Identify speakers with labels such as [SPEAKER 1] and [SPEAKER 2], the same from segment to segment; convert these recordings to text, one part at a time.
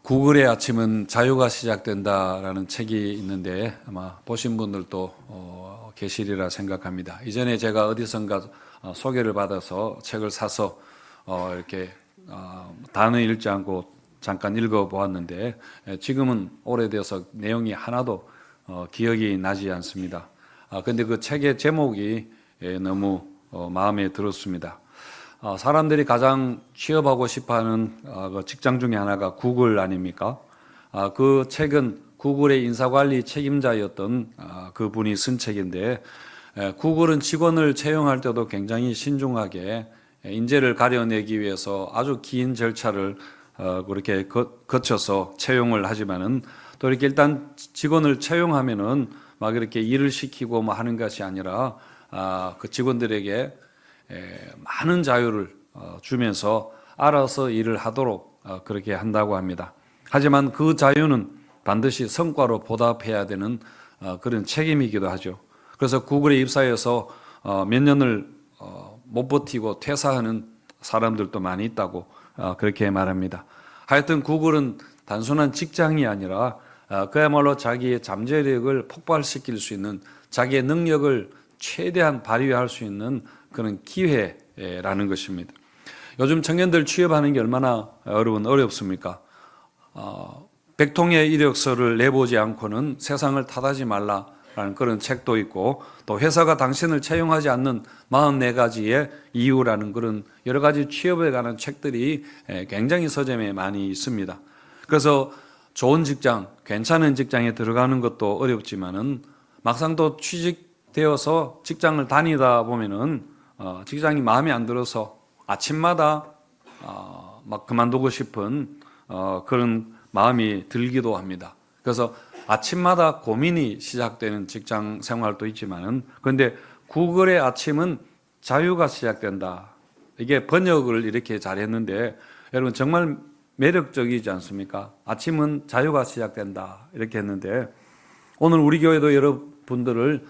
[SPEAKER 1] 구글의 아침은 자유가 시작된다라는 책이 있는데 아마 보신 분들도 계시리라 생각합니다. 이전에 제가 어디선가 소개를 받아서 책을 사서 이렇게 단어 읽지 않고 잠깐 읽어보았는데 지금은 오래돼서 내용이 하나도 기억이 나지 않습니다. 그런데 그 책의 제목이 너무 마음에 들었습니다. 사람들이 가장 취업하고 싶어하는 직장 중에 하나가 구글 아닙니까? 그 책은 구글의 인사관리 책임자였던 그분이 쓴 책인데, 구글은 직원을 채용할 때도 굉장히 신중하게 인재를 가려내기 위해서 아주 긴 절차를 그렇게 거쳐서 채용을 하지만은, 또 이렇게 일단 직원을 채용하면은 막 이렇게 일을 시키고 뭐 하는 것이 아니라 그 직원들에게 많은 자유를 주면서 알아서 일을 하도록 그렇게 한다고 합니다. 하지만 그 자유는 반드시 성과로 보답해야 되는 그런 책임이기도 하죠. 그래서 구글에 입사해서 몇 년을 못 버티고 퇴사하는 사람들도 많이 있다고 그렇게 말합니다. 하여튼 구글은 단순한 직장이 아니라 그야말로 자기의 잠재력을 폭발시킬 수 있는, 자기의 능력을 최대한 발휘할 수 있는 그런 기회라는 것입니다. 요즘 청년들 취업하는 게 얼마나 여러분 어렵습니까? 100통의 이력서를 내보지 않고는 세상을 탓하지 말라라는 그런 책도 있고, 또 회사가 당신을 채용하지 않는 44가지의 이유라는 그런 여러 가지 취업에 관한 책들이 굉장히 서점에 많이 있습니다. 그래서 좋은 직장, 괜찮은 직장에 들어가는 것도 어렵지만은 막상 또 취직되어서 직장을 다니다 보면은 직장이 마음에 안 들어서 아침마다 막 그만두고 싶은 그런 마음이 들기도 합니다. 그래서 아침마다 고민이 시작되는 직장 생활도 있지만은, 그런데 구글의 아침은 자유가 시작된다. 이게 번역을 이렇게 잘했는데 여러분 정말 매력적이지 않습니까? 아침은 자유가 시작된다 이렇게 했는데, 오늘 우리 교회도 여러분들을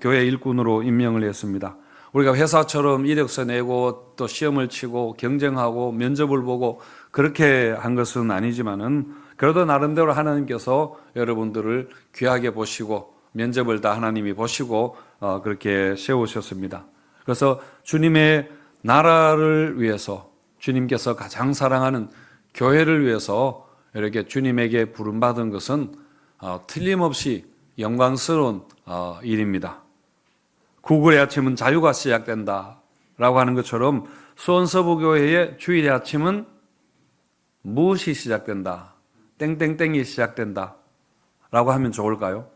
[SPEAKER 1] 교회 일꾼으로 임명을 했습니다. 우리가 회사처럼 이력서 내고 또 시험을 치고 경쟁하고 면접을 보고 그렇게 한 것은 아니지만은, 그래도 나름대로 하나님께서 여러분들을 귀하게 보시고 면접을 다 하나님이 보시고 그렇게 세우셨습니다. 그래서 주님의 나라를 위해서, 주님께서 가장 사랑하는 교회를 위해서 이렇게 주님에게 부름받은 것은 틀림없이 영광스러운 일입니다. 구글의 아침은 자유가 시작된다 라고 하는 것처럼 수원서부교회의 주일의 아침은 무엇이 시작된다, 땡땡땡이 시작된다 라고 하면 좋을까요?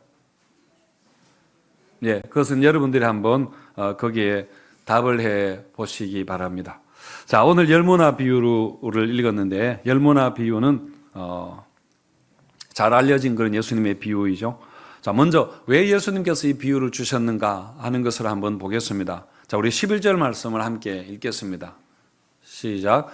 [SPEAKER 1] 예, 그것은 여러분들이 한번 거기에 답을 해 보시기 바랍니다. 자, 오늘 열무나 비유를 읽었는데, 열무나 비유는 잘 알려진 그런 예수님의 비유이죠. 자, 먼저 왜 예수님께서 이 비유를 주셨는가 하는 것을 한번 보겠습니다. 자, 우리 11절 말씀을 함께 읽겠습니다. 시작.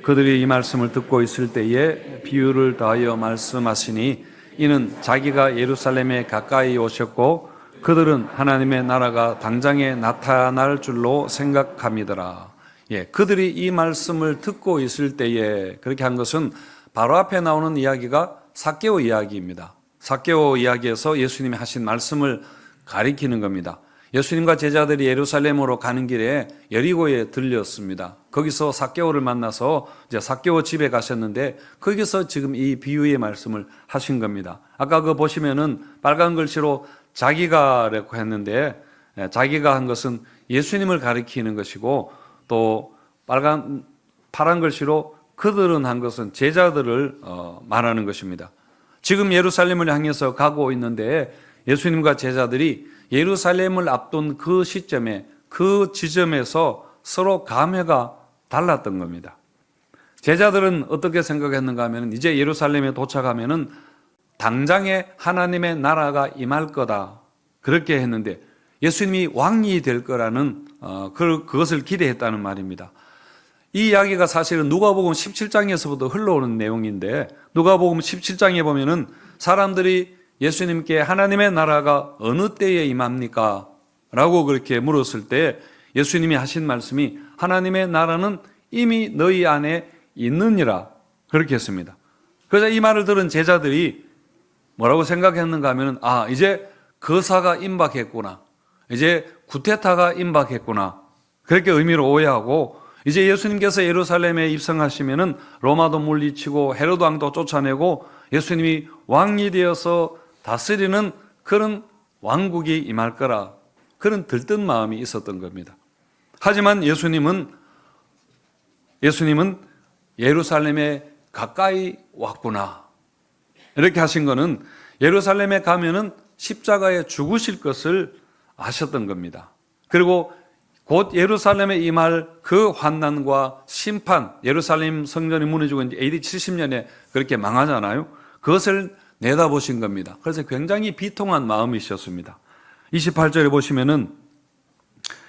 [SPEAKER 1] 그들이 이 말씀을 듣고 있을 때에 비유를 더하여 말씀하시니, 이는 자기가 예루살렘에 가까이 오셨고 그들은 하나님의 나라가 당장에 나타날 줄로 생각함이더라. 예, 그들이 이 말씀을 듣고 있을 때에, 그렇게 한 것은 바로 앞에 나오는 이야기가 삭개오 이야기입니다. 삭개오 이야기에서 예수님이 하신 말씀을 가리키는 겁니다. 예수님과 제자들이 예루살렘으로 가는 길에 여리고에 들렸습니다. 거기서 삭개오를 만나서 이제 삭개오 집에 가셨는데, 거기서 지금 이 비유의 말씀을 하신 겁니다. 아까 그 보시면은 빨간 글씨로 자기가라고 했는데, 자기가 한 것은 예수님을 가리키는 것이고, 또 파란 글씨로 그들은 한 것은 제자들을 말하는 것입니다. 지금 예루살렘을 향해서 가고 있는데 예수님과 제자들이 예루살렘을 앞둔 그 시점에, 그 지점에서 서로 감회가 달랐던 겁니다. 제자들은 어떻게 생각했는가 하면, 이제 예루살렘에 도착하면은 당장에 하나님의 나라가 임할 거다 그렇게 했는데, 예수님이 왕이 될 거라는 그것을 기대했다는 말입니다. 이 이야기가 사실은 누가복음 17장에서부터 흘러오는 내용인데, 누가복음 17장에 보면은 사람들이 예수님께 하나님의 나라가 어느 때에 임합니까? 라고 그렇게 물었을 때 예수님이 하신 말씀이, 하나님의 나라는 이미 너희 안에 있느니라 그렇게 했습니다. 그래서 이 말을 들은 제자들이 뭐라고 생각했는가 하면은, 이제 거사가 임박했구나. 이제 구테타가 임박했구나. 그렇게 의미로 오해하고, 이제 예수님께서 예루살렘에 입성하시면은 로마도 물리치고 헤로드 왕도 쫓아내고 예수님이 왕이 되어서 다스리는 그런 왕국이 임할 거라, 그런 들뜬 마음이 있었던 겁니다. 하지만 예수님은 예루살렘에 가까이 왔구나. 이렇게 하신 거는 예루살렘에 가면은 십자가에 죽으실 것을 아셨던 겁니다. 그리고 곧 예루살렘에 임할 그 환난과 심판, 예루살렘 성전이 무너지고 이제 AD 70년에 그렇게 망하잖아요. 그것을 내다보신 겁니다. 그래서 굉장히 비통한 마음이셨습니다. 28절에 보시면은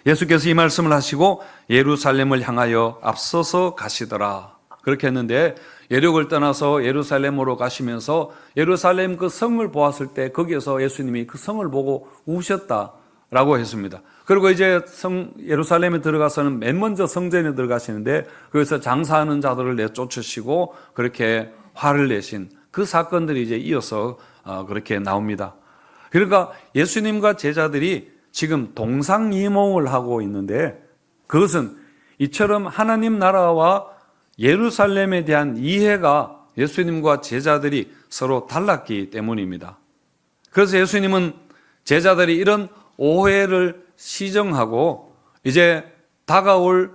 [SPEAKER 1] 예수께서 이 말씀을 하시고 예루살렘을 향하여 앞서서 가시더라. 그렇게 했는데 예륙을 떠나서 예루살렘으로 가시면서 예루살렘 그 성을 보았을 때 거기에서 예수님이 그 성을 보고 우셨다라고 했습니다. 그리고 이제 예루살렘에 들어가서는 맨 먼저 성전에 들어가시는데 거기서 장사하는 자들을 내쫓으시고 그렇게 화를 내신 그 사건들이 이제 이어서 그렇게 나옵니다. 그러니까 예수님과 제자들이 지금 동상이몽을 하고 있는데 그것은 이처럼 하나님 나라와 예루살렘에 대한 이해가 예수님과 제자들이 서로 달랐기 때문입니다. 그래서 예수님은 제자들이 이런 오해를 시정하고 이제 다가올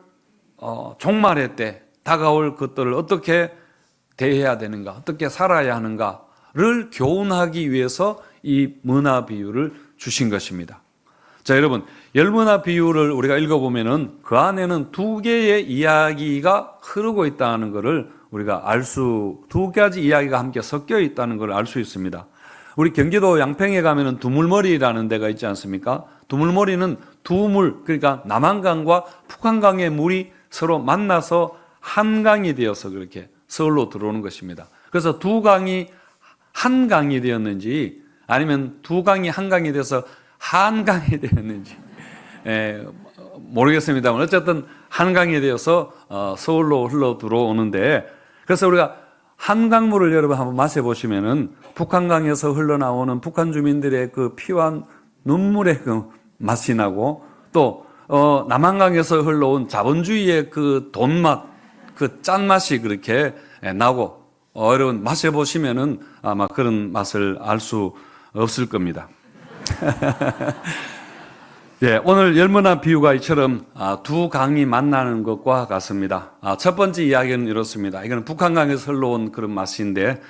[SPEAKER 1] 종말의 때 다가올 것들을 어떻게 대해야 되는가, 어떻게 살아야 하는가를 교훈하기 위해서 이 문화 비유를 주신 것입니다. 자, 여러분, 열문화 비유를 우리가 읽어보면은 그 안에는 두 개의 이야기가 흐르고 있다는 것을 우리가 두 가지 이야기가 함께 섞여 있다는 걸 알 수 있습니다. 우리 경기도 양평에 가면은 두물머리라는 데가 있지 않습니까? 두물머리는 그러니까 남한강과 북한강의 물이 서로 만나서 한강이 되어서 그렇게 서울로 들어오는 것입니다. 그래서 두 강이 한 강이 되었는지 아니면 두 강이 한 강이 돼서 한강이 되었는지 모르겠습니다만 어쨌든 한강이 되어서 서울로 흘러 들어오는데, 그래서 우리가 한강물을 여러분 한번 마셔보시면은 북한강에서 흘러나오는 북한 주민들의 그 피와 눈물의 그 맛이 나고 또 남한강에서 흘러온 자본주의의 그 돈맛, 그 짠맛이 그렇게 나고 여러분 마셔보시면은 아마 그런 맛을 알 수 없을 겁니다. 예, 오늘 열문화 비유가 이처럼 두 강이 만나는 것과 같습니다. 첫 번째 이야기는 이렇습니다. 이거는 북한강에서 흘러온 그런 맛인데,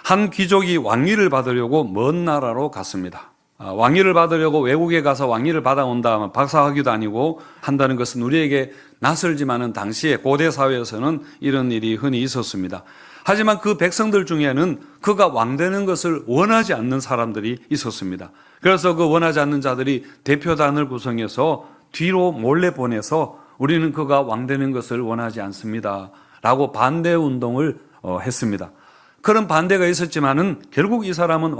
[SPEAKER 1] 한 귀족이 왕위를 받으려고 먼 나라로 갔습니다. 왕위를 받으려고 외국에 가서 왕위를 받아온다, 박사학위도 아니고 한다는 것은 우리에게 낯설지만은 당시에 고대 사회에서는 이런 일이 흔히 있었습니다. 하지만 그 백성들 중에는 그가 왕되는 것을 원하지 않는 사람들이 있었습니다. 그래서 그 원하지 않는 자들이 대표단을 구성해서 뒤로 몰래 보내서 우리는 그가 왕되는 것을 원하지 않습니다 라고 반대 운동을 했습니다. 그런 반대가 있었지만은 결국 이 사람은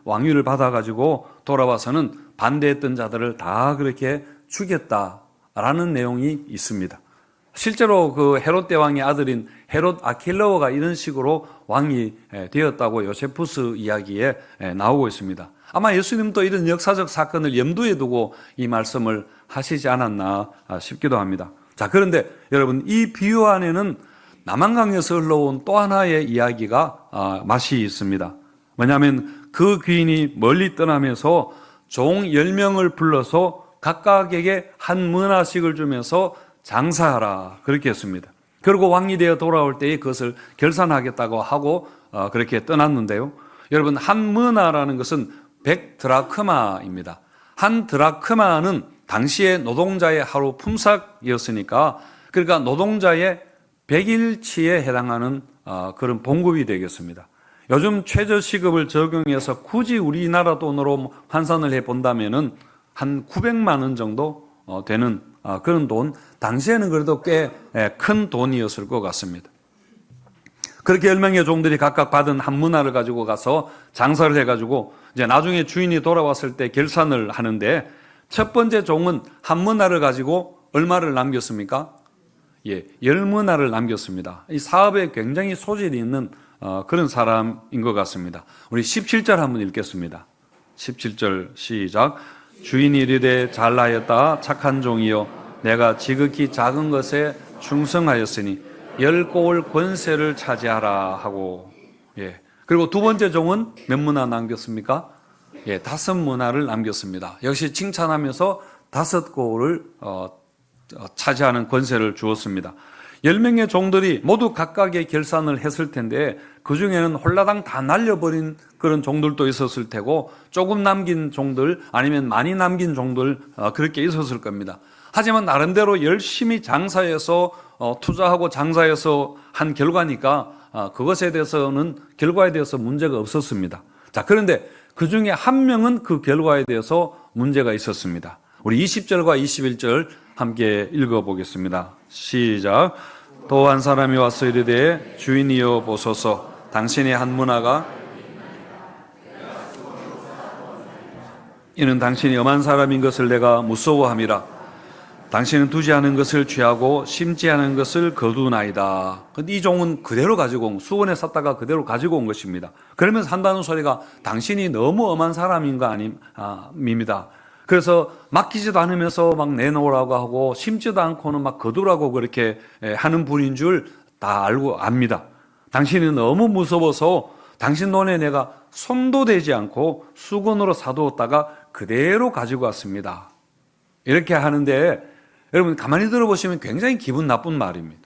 [SPEAKER 1] 왕위를 받아가지고 돌아와서는 반대했던 자들을 다 그렇게 죽였다라는 내용이 있습니다. 실제로 그 헤롯 대왕의 아들인 헤롯 아킬레오가 이런 식으로 왕이 되었다고 요세푸스 이야기에 나오고 있습니다. 아마 예수님도 이런 역사적 사건을 염두에 두고 이 말씀을 하시지 않았나 싶기도 합니다. 자, 그런데 여러분, 이 비유 안에는 남한강에서 흘러온 또 하나의 이야기가 맛이 있습니다. 뭐냐면 그 귀인이 멀리 떠나면서 종 10명을 불러서 각각에게 한 문화씩을 주면서 장사하라 그렇게 했습니다. 그리고 왕이 되어 돌아올 때에 그것을 결산하겠다고 하고 그렇게 떠났는데요. 여러분, 한 문화라는 것은 100드라크마입니다. 한 드라크마는 당시의 노동자의 하루 품삯이었으니까, 그러니까 노동자의 100일치에 해당하는 그런 봉급이 되겠습니다. 요즘 최저시급을 적용해서 굳이 우리나라 돈으로 환산을 해본다면은 한 900만 원 정도 되는 그런 돈, 당시에는 그래도 꽤 큰 돈이었을 것 같습니다. 그렇게 10명의 종들이 각각 받은 한 문화를 가지고 가서 장사를 해가지고 이제 나중에 주인이 돌아왔을 때 결산을 하는데, 첫 번째 종은 한 문화를 가지고 얼마를 남겼습니까? 예, 10문화를 남겼습니다. 이 사업에 굉장히 소질이 있는 그런 사람인 것 같습니다. 우리 17절 한번 읽겠습니다. 17절 시작. 주인이 이르되 잘하였다 착한 종이요 내가 지극히 작은 것에 충성하였으니 10고을 권세를 차지하라 하고. 예. 그리고 두 번째 종은 몇 문화 남겼습니까? 예, 5문화를 남겼습니다. 역시 칭찬하면서 5고을을 차지하는 권세를 주었습니다. 10명의 종들이 모두 각각의 결산을 했을 텐데 그 중에는 홀라당 다 날려버린 그런 종들도 있었을 테고 조금 남긴 종들 아니면 많이 남긴 종들 그렇게 있었을 겁니다. 하지만 나름대로 열심히 장사해서 투자하고 장사해서 한 결과니까 그것에 대해서는 결과에 대해서 문제가 없었습니다. 자, 그런데 그 중에 한 명은 그 결과에 대해서 문제가 있었습니다. 우리 20절과 21절 함께 읽어보겠습니다. 시작. 또 한 사람이 와서 이르되 주인이여 보소서 당신의 한 문화가 이는 당신이 엄한 사람인 것을 내가 무서워함이라. 당신은 두지 않은 것을 취하고 심지 않은 것을 거두나이다. 근데 이 종은 그대로 가지고 온, 수원에 샀다가 그대로 가지고 온 것입니다. 그러면서 한다는 소리가 당신이 너무 엄한 사람인가 아닙니다. 그래서 맡기지도 않으면서 막 내놓으라고 하고 심지도 않고는 막 거두라고 그렇게 하는 분인 줄 다 알고 압니다. 당신이 너무 무서워서 당신 돈에 내가 손도 대지 않고 수건으로 사두었다가 그대로 가지고 왔습니다. 이렇게 하는데 여러분 가만히 들어보시면 굉장히 기분 나쁜 말입니다.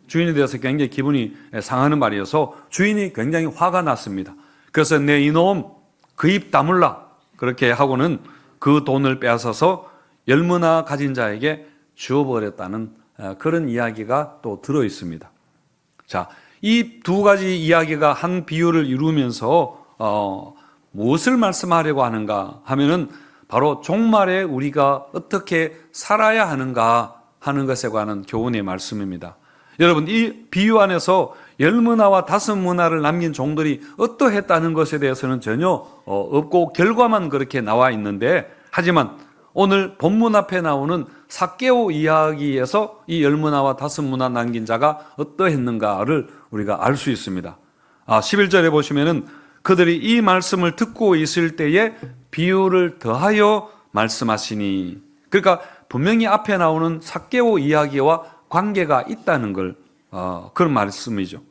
[SPEAKER 1] 주인에 대해서 굉장히 기분이 상하는 말이어서 주인이 굉장히 화가 났습니다. 그래서 내 이놈 그 입 다물라 그렇게 하고는 그 돈을 빼앗아서 10문화 가진 자에게 주어버렸다는 그런 이야기가 또 들어 있습니다. 자, 이 두 가지 이야기가 한 비유를 이루면서 무엇을 말씀하려고 하는가 하면은 바로 종말에 우리가 어떻게 살아야 하는가 하는 것에 관한 교훈의 말씀입니다. 여러분, 이 비유 안에서 10문화와 5문화를 남긴 종들이 어떠했다는 것에 대해서는 전혀 없고 결과만 그렇게 나와 있는데, 하지만 오늘 본문 앞에 나오는 삭개오 이야기에서 이 10문화와 5문화 남긴 자가 어떠했는가를 우리가 알 수 있습니다. 11절에 보시면은 그들이 이 말씀을 듣고 있을 때에 비유를 더하여 말씀하시니, 그러니까 분명히 앞에 나오는 삭개오 이야기와 관계가 있다는 걸 그런 말씀이죠.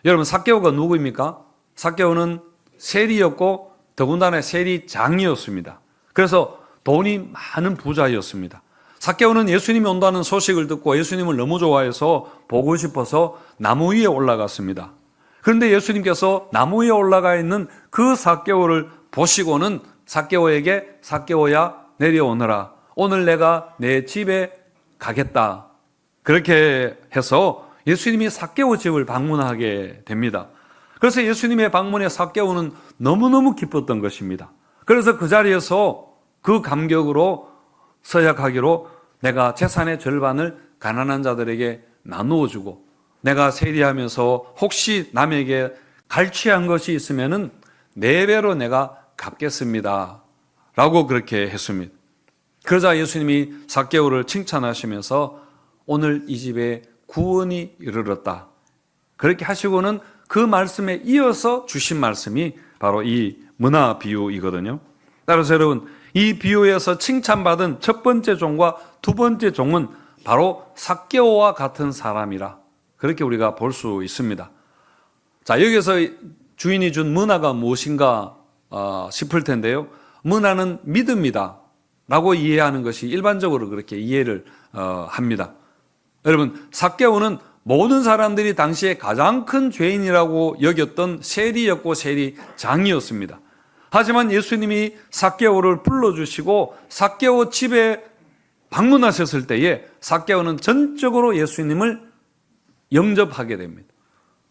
[SPEAKER 1] 여러분, 삭개오가 누구입니까? 삭개오는 세리였고 더군다나 세리장이었습니다. 그래서 돈이 많은 부자였습니다. 삭개오는 예수님이 온다는 소식을 듣고 예수님을 너무 좋아해서 보고 싶어서 나무 위에 올라갔습니다. 그런데 예수님께서 나무 위에 올라가 있는 그 삭개오를 보시고는 삭개오에게 삭개오야 내려오너라. 오늘 내가 내 집에 가겠다. 그렇게 해서 예수님이 삭개오 집을 방문하게 됩니다. 그래서 예수님의 방문에 삭개오는 너무너무 기뻤던 것입니다. 그래서 그 자리에서 그 감격으로 서약하기로 내가 재산의 절반을 가난한 자들에게 나누어 주고 내가 세리하면서 혹시 남에게 갈취한 것이 있으면은 4배로 내가 갚겠습니다. 라고 그렇게 했습니다. 그러자 예수님이 삭개오를 칭찬하시면서 오늘 이 집에 구원이 이르렀다. 그렇게 하시고는 그 말씀에 이어서 주신 말씀이 바로 이 문화 비유이거든요. 따라서 여러분, 이 비유에서 칭찬받은 첫 번째 종과 두 번째 종은 바로 삭개오와 같은 사람이라 그렇게 우리가 볼 수 있습니다. 자, 여기서 주인이 준 문화가 무엇인가 싶을 텐데요. 문화는 믿음이다 라고 이해하는 것이 일반적으로 그렇게 이해를 합니다. 여러분, 삭개오는 모든 사람들이 당시에 가장 큰 죄인이라고 여겼던 세리였고 세리장이었습니다. 하지만 예수님이 삭개오를 불러주시고 삭개오 집에 방문하셨을 때에 삭개오는 전적으로 예수님을 영접하게 됩니다.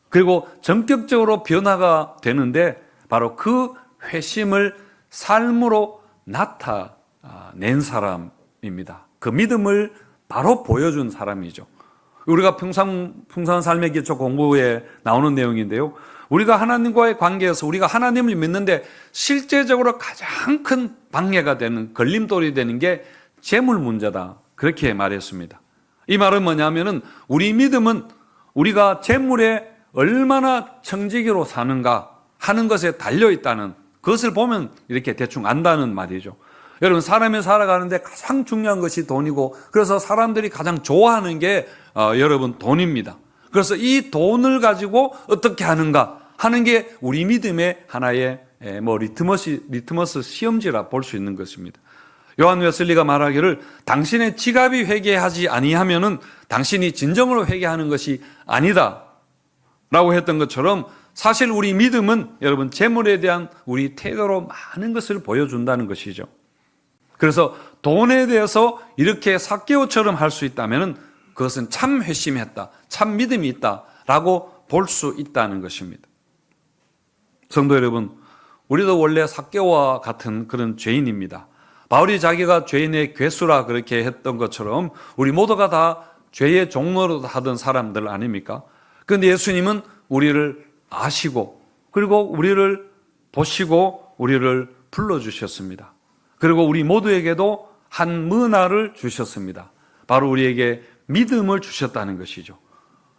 [SPEAKER 1] 그리고 전격적으로 변화가 되는데 바로 그 회심을 삶으로 나타낸 사람입니다. 그 믿음을 바로 보여준 사람이죠. 우리가 풍성한 삶의 기초 공부에 나오는 내용인데요. 우리가 하나님과의 관계에서 우리가 하나님을 믿는데 실제적으로 가장 큰 방해가 되는, 걸림돌이 되는 게 재물 문제다. 그렇게 말했습니다. 이 말은 뭐냐면은 우리 믿음은 우리가 재물에 얼마나 청지기로 사는가 하는 것에 달려있다는 그것을 보면 이렇게 대충 안다는 말이죠. 여러분, 사람이 살아가는데 가장 중요한 것이 돈이고, 그래서 사람들이 가장 좋아하는 게 여러분 돈입니다. 그래서 이 돈을 가지고 어떻게 하는가 하는 게 우리 믿음의 하나의 리트머스 시험지라 볼 수 있는 것입니다. 요한 웨슬리가 말하기를 당신의 지갑이 회개하지 아니하면은 당신이 진정으로 회개하는 것이 아니다 라고 했던 것처럼, 사실 우리 믿음은 여러분 재물에 대한 우리 태도로 많은 것을 보여준다는 것이죠. 그래서 돈에 대해서 이렇게 삭개오처럼 할 수 있다면 그것은 참 회심했다, 참 믿음이 있다라고 볼 수 있다는 것입니다. 성도 여러분, 우리도 원래 삭개오와 같은 그런 죄인입니다. 바울이 자기가 죄인의 괴수라 그렇게 했던 것처럼 우리 모두가 다 죄의 종로로 하던 사람들 아닙니까? 그런데 예수님은 우리를 아시고, 그리고 우리를 보시고 우리를 불러주셨습니다. 그리고 우리 모두에게도 한 문화를 주셨습니다. 바로 우리에게 믿음을 주셨다는 것이죠.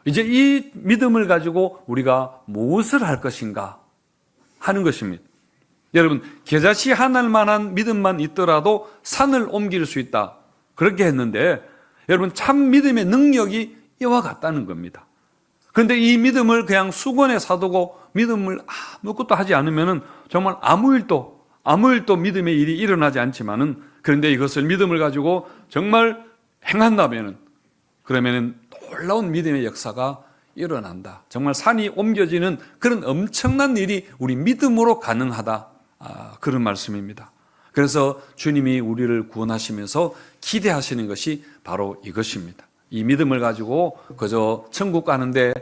[SPEAKER 1] 이제 이 믿음을 가지고 우리가 무엇을 할 것인가 하는 것입니다. 여러분, 겨자씨 하나일 만한 믿음만 있더라도 산을 옮길 수 있다 그렇게 했는데, 여러분 참 믿음의 능력이 이와 같다는 겁니다. 그런데 이 믿음을 그냥 수건에 사두고 믿음을 아무것도 하지 않으면 정말 아무 일도 믿음의 일이 일어나지 않지만은, 그런데 이것을 믿음을 가지고 정말 행한다면은, 그러면은 놀라운 믿음의 역사가 일어난다. 정말 산이 옮겨지는 그런 엄청난 일이 우리 믿음으로 가능하다. 그런 말씀입니다. 그래서 주님이 우리를 구원하시면서 기대하시는 것이 바로 이것입니다. 이 믿음을 가지고 그저 천국 가는데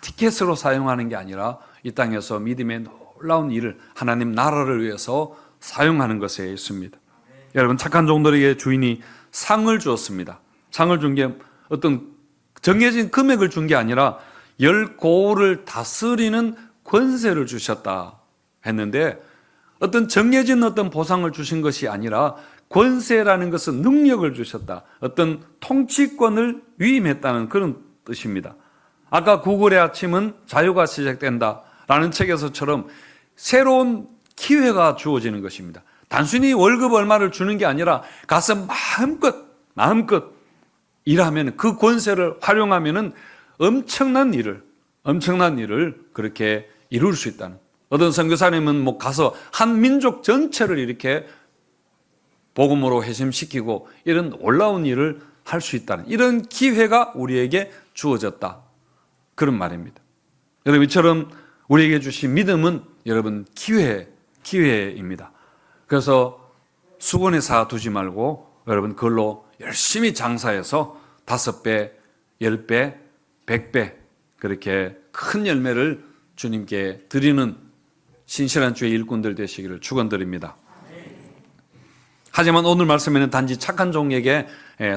[SPEAKER 1] 티켓으로 사용하는 게 아니라 이 땅에서 믿음의 놀라운 일을 하나님 나라를 위해서 사용하는 것에 있습니다. 여러분, 착한 종들에게 주인이 상을 주었습니다. 상을 준 게 어떤 정해진 금액을 준 게 아니라 10고을을 다스리는 권세를 주셨다 했는데, 어떤 정해진 어떤 보상을 주신 것이 아니라 권세라는 것은 능력을 주셨다, 어떤 통치권을 위임했다는 그런 뜻입니다. 아까 구글의 아침은 자유가 시작된다라는 책에서처럼 새로운 기회가 주어지는 것입니다. 단순히 월급 얼마를 주는 게 아니라 가서 마음껏 일하면, 그 권세를 활용하면 엄청난 일을 그렇게 이룰 수 있다는. 어떤 선교사님은 가서 한 민족 전체를 이렇게 복음으로 회심시키고 이런 놀라운 일을 할 수 있다는, 이런 기회가 우리에게 주어졌다, 그런 말입니다. 여러분, 이처럼 우리에게 주신 믿음은 여러분 기회입니다. 그래서 수건에 쌓아두지 말고 여러분 그걸로 열심히 장사해서 5배, 10배, 100배 그렇게 큰 열매를 주님께 드리는 신실한 주의 일꾼들 되시기를 축원드립니다. 하지만 오늘 말씀에는 단지 착한 종에게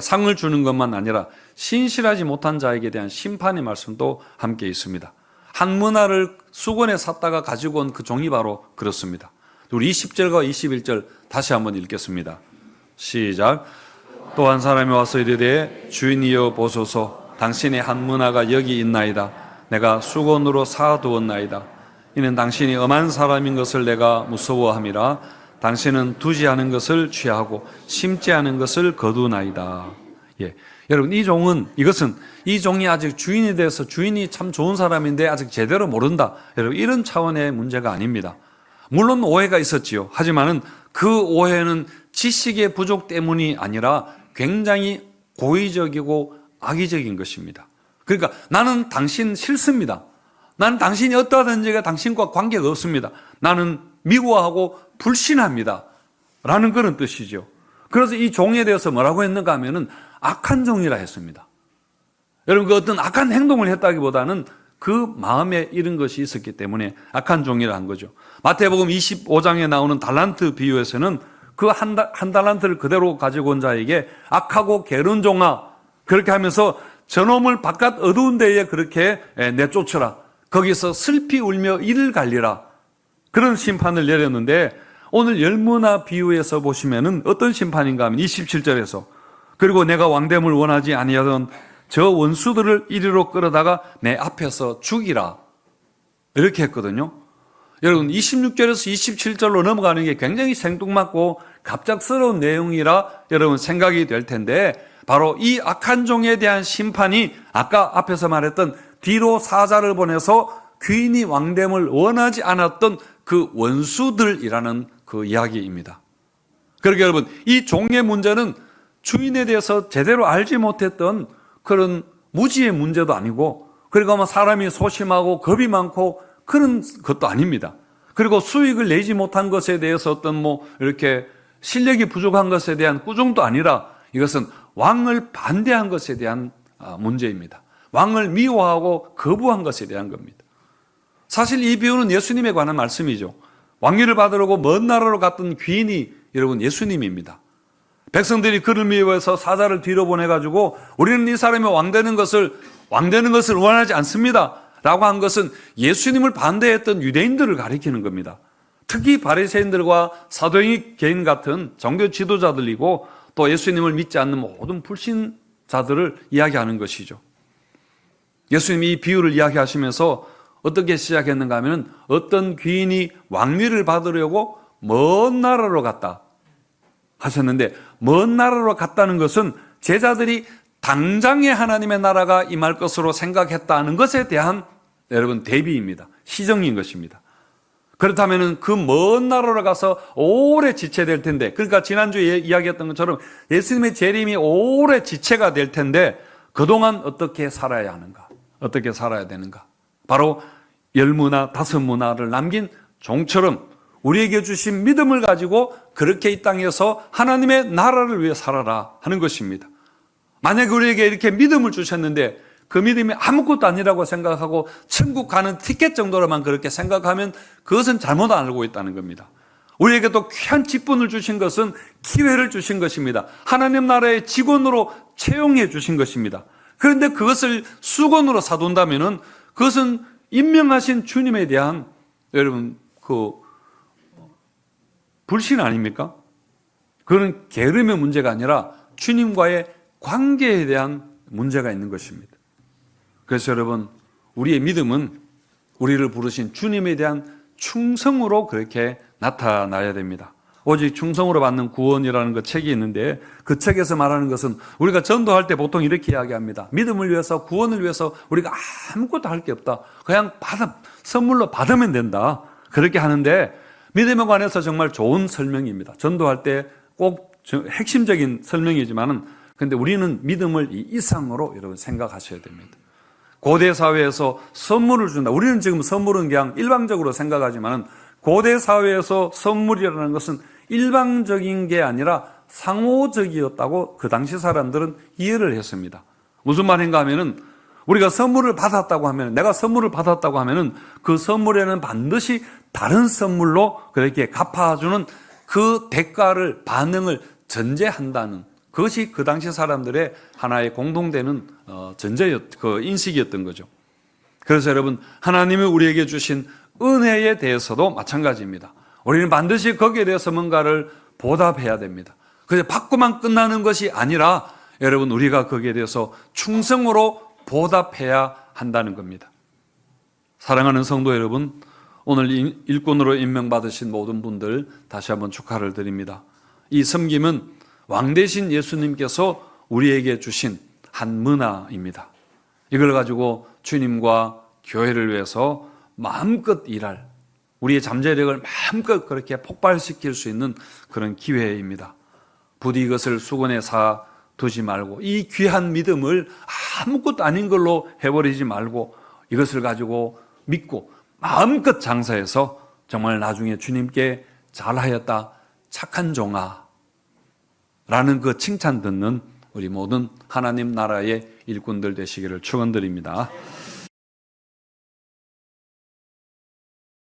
[SPEAKER 1] 상을 주는 것만 아니라 신실하지 못한 자에게 대한 심판의 말씀도 함께 있습니다. 한 문화를 수건에 샀다가 가지고 온 그 종이 바로 그렇습니다. 우리 20절과 21절 다시 한번 읽겠습니다. 시작. 또 한 사람이 와서 이르되 주인이여 보소서, 당신의 한 문화가 여기 있나이다. 내가 수건으로 사두었나이다. 이는 당신이 엄한 사람인 것을 내가 무서워함이라. 당신은 두지 않은 것을 취하고 심지 않은 것을 거두나이다. 여러분, 이 종이 아직 주인에 대해서, 주인이 참 좋은 사람인데 아직 제대로 모른다, 여러분, 이런 차원의 문제가 아닙니다. 물론 오해가 있었지요. 하지만은 그 오해는 지식의 부족 때문이 아니라 굉장히 고의적이고 악의적인 것입니다. 그러니까 나는 당신 싫습니다. 나는 당신이 어떠하든지가 당신과 관계가 없습니다. 나는 미워하고 불신합니다 라는 그런 뜻이죠. 그래서 이 종에 대해서 뭐라고 했는가 하면은 악한 종이라 했습니다. 여러분, 그 어떤 악한 행동을 했다기보다는 그 마음에 이런 것이 있었기 때문에 악한 종이라 한 거죠. 마태복음 25장에 나오는 달란트 비유에서는 그 한 달란트를 그대로 가지고 온 자에게 악하고 게으른 종아, 그렇게 하면서 저놈을 바깥 어두운 데에 그렇게 내쫓으라, 거기서 슬피 울며 이를 갈리라, 그런 심판을 내렸는데, 오늘 열무나 비유에서 보시면은 어떤 심판인가 하면 27절에서 그리고 내가 왕됨을 원하지 아니하던 저 원수들을 이리로 끌어다가 내 앞에서 죽이라, 이렇게 했거든요. 여러분 26절에서 27절로 넘어가는 게 굉장히 생뚱맞고 갑작스러운 내용이라 여러분 생각이 될 텐데, 바로 이 악한 종에 대한 심판이 아까 앞에서 말했던 뒤로 사자를 보내서 귀인이 왕됨을 원하지 않았던 그 원수들이라는 그 이야기입니다. 그러게 여러분, 이 종의 문제는 주인에 대해서 제대로 알지 못했던 그런 무지의 문제도 아니고, 그리고 뭐 사람이 소심하고 겁이 많고 그런 것도 아닙니다. 그리고 수익을 내지 못한 것에 대해서 어떤 뭐 이렇게 실력이 부족한 것에 대한 꾸중도 아니라, 이것은 왕을 반대한 것에 대한 문제입니다. 왕을 미워하고 거부한 것에 대한 겁니다. 사실 이 비유는 예수님에 관한 말씀이죠. 왕위를 받으려고 먼 나라로 갔던 귀인이 여러분 예수님입니다. 백성들이 그를 미워해서 사자를 뒤로 보내가지고 우리는 이 사람이 왕되는 것을 원하지 않습니다 라고 한 것은 예수님을 반대했던 유대인들을 가리키는 겁니다. 특히 바리새인들과 사도행전 같은 종교 지도자들이고 또 예수님을 믿지 않는 모든 불신자들을 이야기하는 것이죠. 예수님이 이 비유를 이야기하시면서 어떻게 시작했는가 하면, 어떤 귀인이 왕위를 받으려고 먼 나라로 갔다 하셨는데, 먼 나라로 갔다는 것은 제자들이 당장에 하나님의 나라가 임할 것으로 생각했다는 것에 대한 여러분 대비입니다. 시정인 것입니다. 그렇다면 그 먼 나라로 가서 오래 지체될 텐데, 그러니까 지난주에 이야기했던 것처럼 예수님의 재림이 오래 지체가 될 텐데, 그동안 어떻게 살아야 하는가? 어떻게 살아야 되는가? 바로 10문화, 5문화를 남긴 종처럼 우리에게 주신 믿음을 가지고 그렇게 이 땅에서 하나님의 나라를 위해 살아라 하는 것입니다. 만약에 우리에게 이렇게 믿음을 주셨는데 그 믿음이 아무것도 아니라고 생각하고 천국 가는 티켓 정도로만 그렇게 생각하면 그것은 잘못 알고 있다는 겁니다. 우리에게 또 귀한 직분을 주신 것은 기회를 주신 것입니다. 하나님 나라의 직원으로 채용해 주신 것입니다. 그런데 그것을 수건으로 사둔다면은 그것은 임명하신 주님에 대한 여러분 그 불신 아닙니까? 그건 게으름의 문제가 아니라 주님과의 관계에 대한 문제가 있는 것입니다. 그래서 여러분, 우리의 믿음은 우리를 부르신 주님에 대한 충성으로 그렇게 나타나야 됩니다. 오직 충성으로 받는 구원이라는 그 책이 있는데, 그 책에서 말하는 것은 우리가 전도할 때 보통 이렇게 이야기합니다. 믿음을 위해서, 구원을 위해서 우리가 아무것도 할 게 없다. 그냥 선물로 받으면 된다. 그렇게 하는데, 믿음에 관해서 정말 좋은 설명입니다. 전도할 때 꼭 핵심적인 설명이지만은, 근데 우리는 믿음을 이 이상으로 여러분 생각하셔야 됩니다. 고대 사회에서 선물을 준다. 우리는 지금 선물은 그냥 일방적으로 생각하지만은, 고대 사회에서 선물이라는 것은 일방적인 게 아니라 상호적이었다고 그 당시 사람들은 이해를 했습니다. 무슨 말인가 하면은, 우리가 선물을 받았다고 하면, 내가 선물을 받았다고 하면은 그 선물에는 반드시 다른 선물로 그렇게 갚아주는 그 대가를, 반응을 전제한다는, 그것이 그 당시 사람들의 하나의 공동되는 그 인식이었던 거죠. 그래서 여러분, 하나님이 우리에게 주신 은혜에 대해서도 마찬가지입니다. 우리는 반드시 거기에 대해서 뭔가를 보답해야 됩니다. 그래서 받고만 끝나는 것이 아니라 여러분, 우리가 거기에 대해서 충성으로 보답해야 한다는 겁니다. 사랑하는 성도 여러분, 오늘 일꾼으로 임명받으신 모든 분들 다시 한번 축하를 드립니다. 이 섬김은 왕 대신 예수님께서 우리에게 주신 한 문화입니다. 이걸 가지고 주님과 교회를 위해서 마음껏 일할, 우리의 잠재력을 마음껏 그렇게 폭발시킬 수 있는 그런 기회입니다. 부디 이것을 수건에 사 두지 말고, 이 귀한 믿음을 아무것도 아닌 걸로 해버리지 말고, 이것을 가지고 믿고 마음껏 장사해서 정말 나중에 주님께 잘하였다, 착한 종아 라는 그 칭찬 듣는 우리 모든 하나님 나라의 일꾼들 되시기를 축원드립니다.